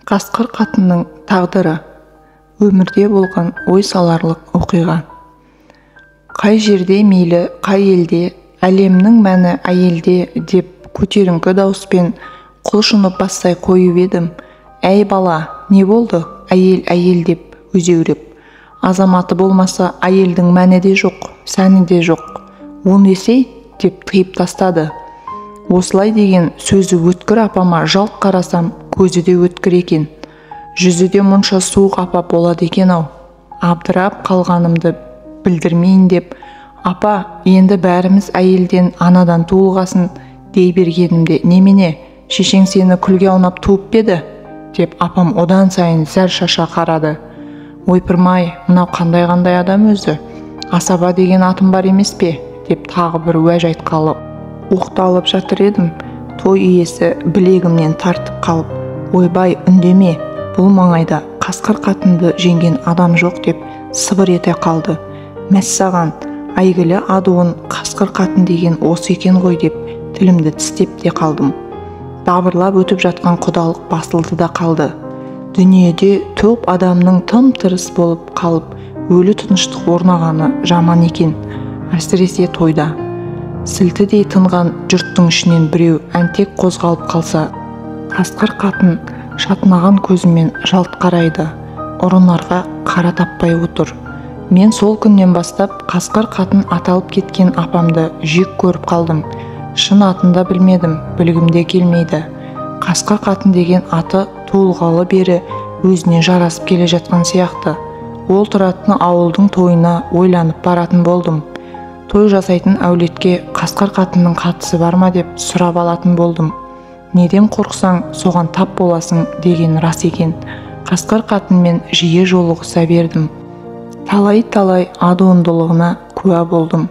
Қасқыр қатынның тағдыры. Өмірде болған ой саларлық оқиға. Қай жерде мейлі, қай елде, әлемнің мәні әйелде деп көтеріңкі дауыспен құлшынып бастай қойып едім. Әй бала, не болды? Әйел деп өзеуреп. Азаматы болмаса әйелдің мәні де жоқ, сәні де жоқ. Он есей деп тыйып тастады. Осылай деген сөзі өткір апама жалт қарасам, көзі де өткір екен. Жүзі де мұнша суық апа болады екен-ау. Абдырап қалғанымды білдірмейін деп, апа, енді бәріміз әйелден, анадан туылғасын дей бергенімде, немене, шешең сені күлге аунап туып беді? Деп апам одан сайын зәр шаша қарады. Ойпырмай, мынау қандай адам өзі? Асаба деген атым бар емес пе? Деп тағы бір уәж айтқалы оқталып жатыр едім. Той иесі білегімнен тартып қалып, ойбай, үндеме, бұл маңайда қасқыр қатынды жеңген адам жоқ деп сыбыр ете қалды. Мәссаған, әйгілі адуын қасқыр қатын деген осы екен ғой деп тілімді тістеп те қалдым. Дабырлап өтіп жатқан құдалық басылды да қалды. Дүниеде топ адамның тым-тырыс болып қалып, өлі тыныштық орнағаны жаман екен, әсіресе тойда. Сілтідей тынған жұрттың ішінен біреу әнтек қозғалып қалса, қасқыр қатын шатынаған көзімен жалт қарайды, ұрынарға қара таппай отыр. Мен сол күннен бастап қасқыр қатын аталып кеткен апамды жек көріп қалдым. Шын атында білмедім, білгімде келмейді. Қасқыр қатын деген аты туылғалы бері өзіне жарасып келе жатқан сияқты. Ол тұратын ауылдың тойына ойланып баратын болдым. Той жасайтын әулетке қасқыр қатынның қатысы бар ма деп сұрап алатын болдым. Неден қорқсаң, соған тап боласың деген рас екен. Қасқыр қатынмен жиі жолығыса бердім. Талай адуындылығына куә болдым.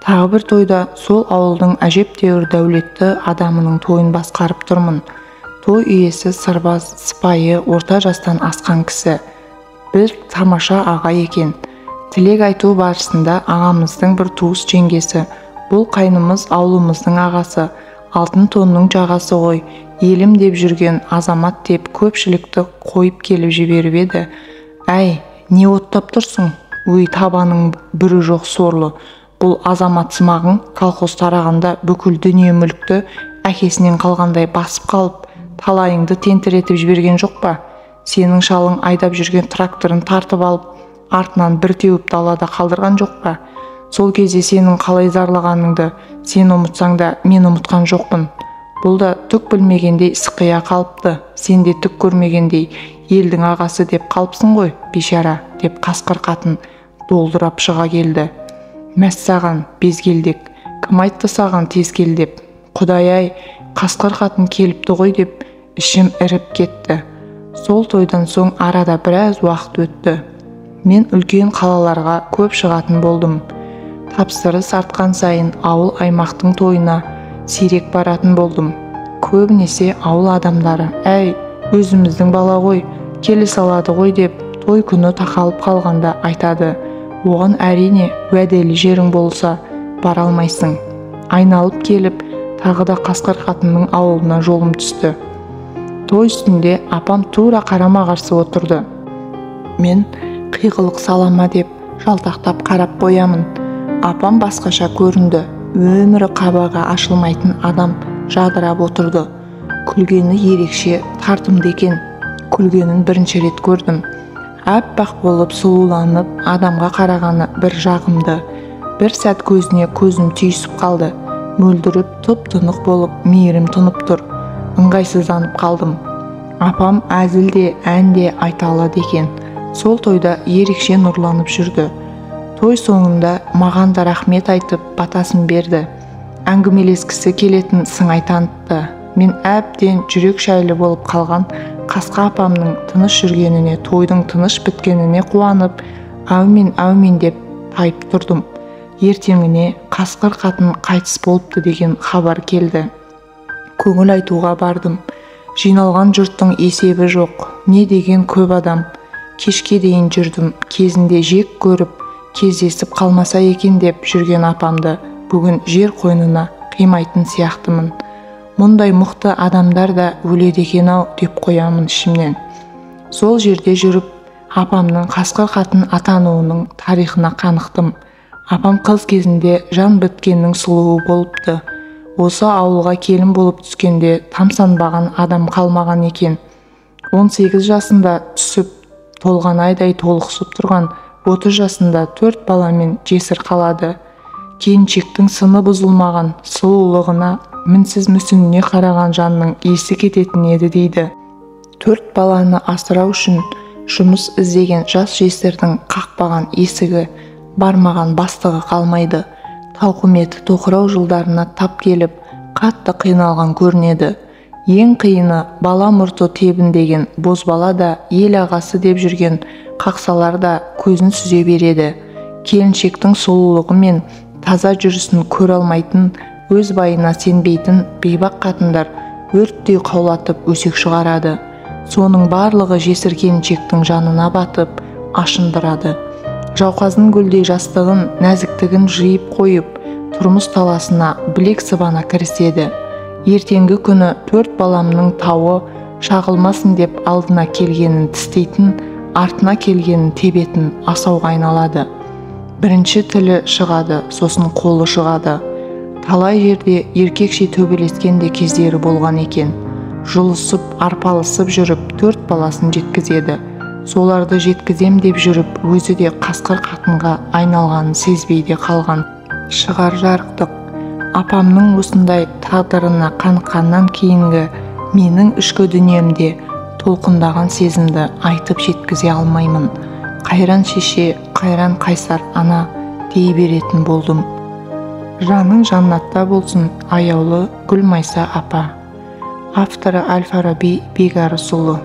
Тағы бір тойда сол ауылдың әжептәуір дәулетті адамының тойын басқарып тұрмын. Той иесі сырбаз, сыпайы, орта жастан асқан кісі. Бір тамаша аға екен. Тілек айту барысында ағамыздың бір туыс жеңгесі, бұл қайнымыз аулымыздың ағасы, алтын тонның жағасы ғой, елім деп жүрген азамат деп көпшілікті қойып келіп жіберіп еді. Әй, не оттап тұрсың? Өй, табаның бүрі жоқ сорлы. Бұл азамат сымағың колхоз тарағанда бүкіл дүние мүлікті әкесінен қалғандай басып қалып, талайыңды тентіретіп жіберген жоқ па? Сенің шалың айдап жүрген тракторын тартып алып, артынан бір теуіп далада қалдырған жоқ па? Сол кезде сенің қалай зарлағаныңды сен ұмытсаң да мен ұмытқан жоқпын. Бұл да түк білмегендей сықия қалыпты, сен де түк көрмегендей елдің ағасы деп қалыпсың ғой, бейшара, деп қасқыр қатын долдырап шыға келді. Мәссаған, безгелдек, кім айтты саған тез кел деп? Құдай-ай, қасқыр қатын келіпті ғой деп ішім іріп кетті. Сол тойдан соң арада біраз уақыт өтті. Мен үлкен қалаларға көп шығатын болдым. Тапсырыс артқан сайын ауыл аймақтың тойына сирек баратын болдым. Көбінесе ауыл адамдары, әй, өзіміздің бала ғой, келе салады ғой деп той күні тақалып қалғанда айтады. Оған әрине уәделі жерің болса бара алмайсың. Айналып келіп, тағы да қасқыр қатынның ауылына жолым түсті. Той үстінде апам тура қарама-қарсы отырды. Мен қиғылық салама деп жалтақтап қарап қоямын. Апам басқаша көрінді. Өмірі қабағы ашылмайтын адам жадырап отырды. Күлгені ерекше тартымды екен. Күлгенін бірінші рет көрдім. Аппақ болып сұлуланып, адамға қарағаны бір жағымды. Бір сәт көзіне көзім түйісіп қалды. Мөлдіріп, тұп-тұнық болып, мейірім тұнып тұр. Ыңғайсызданып қалдым. Апам әзілде, әнде айта алады екен. Сол тойда ерекше нұрланып жүрді. Той соңында маған да рахмет айтып, батасын берді. Әңгімелескісі келетін сыңай танытты. Мен әбден жүрек шайлы болып қалған қасқа апамның тыныш жүргеніне, тойдың тыныш біткеніне қуанып, әумин деп тайып тұрдым. Ертеңіне қасқыр қатын қайтыс болыпты деген хабар келді. Көңіл айтуға бардым. Жиналған жұрттың есебі жоқ. Не деген көп адам. Кешке дейін жүрдім. Кезінде жек көріп, кездесіп қалмаса екен деп жүрген апамды бүгін жер қойнына қимайтын сияқтымын. мұндай мықты адамдар да өледі екен-ау деп қоямын ішімнен. Сол жерде жүріп, апамның қасқыр қатын атануының тарихына қанықтым. Апам қыз кезінде жан біткеннің сұлуы болыпты. Осы ауылға келін болып түскенде тамсанбаған адам қалмаған екен. 18 жасында түсіп, толған айдай толықсып тұрған 30 жасында 4 баламен жесір қалады. Келіншектің сыны бұзылмаған сұлулығына, мінсіз мүсініне қараған жанның есі кететін еді дейді. 4 баланы асырау үшін жұмыс іздеген жас жесірдің қақпаған есігі, бармаған бастығы қалмайды. Тауқыметі тоқырау жылдарына тап келіп, қатты қиналған көрінеді. Ең қиыны бала мұрты тебіндеген бозбала да, ел ағасы деп жүрген қақсалар да көзін сүзе береді. Келіншектің сұлулығы мен таза жүрісін көре алмайтын, өз байына сенбейтін бейбақ қатындар өрттей қаулатып өсек шығарады. Соның барлығы жесір келіншектің жанына батып, ашындырады. Жауқазын гүлдей жастығын, нәзіктігін жиып қойып, тұрмыс таласына білек сыбана кіріседі. Ертеңгі күні 4 баламның тауы шағылмасын деп алдына келгенін тістейтін, артына келгенін тебетін асауға айналады. Бірінші тілі шығады, сосын қолы шығады. Талай жерде еркекше төбелескен де кездері болған екен. Жұлысып, арпалысып жүріп 4 баласын жеткізеді. Соларды жеткізем деп жүріп, өзі де қасқыр қатынға айналғанын сезбей де қалған. Шығар жарықтық. Апамның осындай тағдырына қаныққаннан кейінгі менің ішкі дүниемде толқындаған сезімді айтып жеткізе алмаймын. Қайран шеше, қайран қайсар ана дей беретін болдым. Жаның жаннатта болсын, аяулы Гүлмайса апа. Авторы Әл-Фараби Бегарысұлы.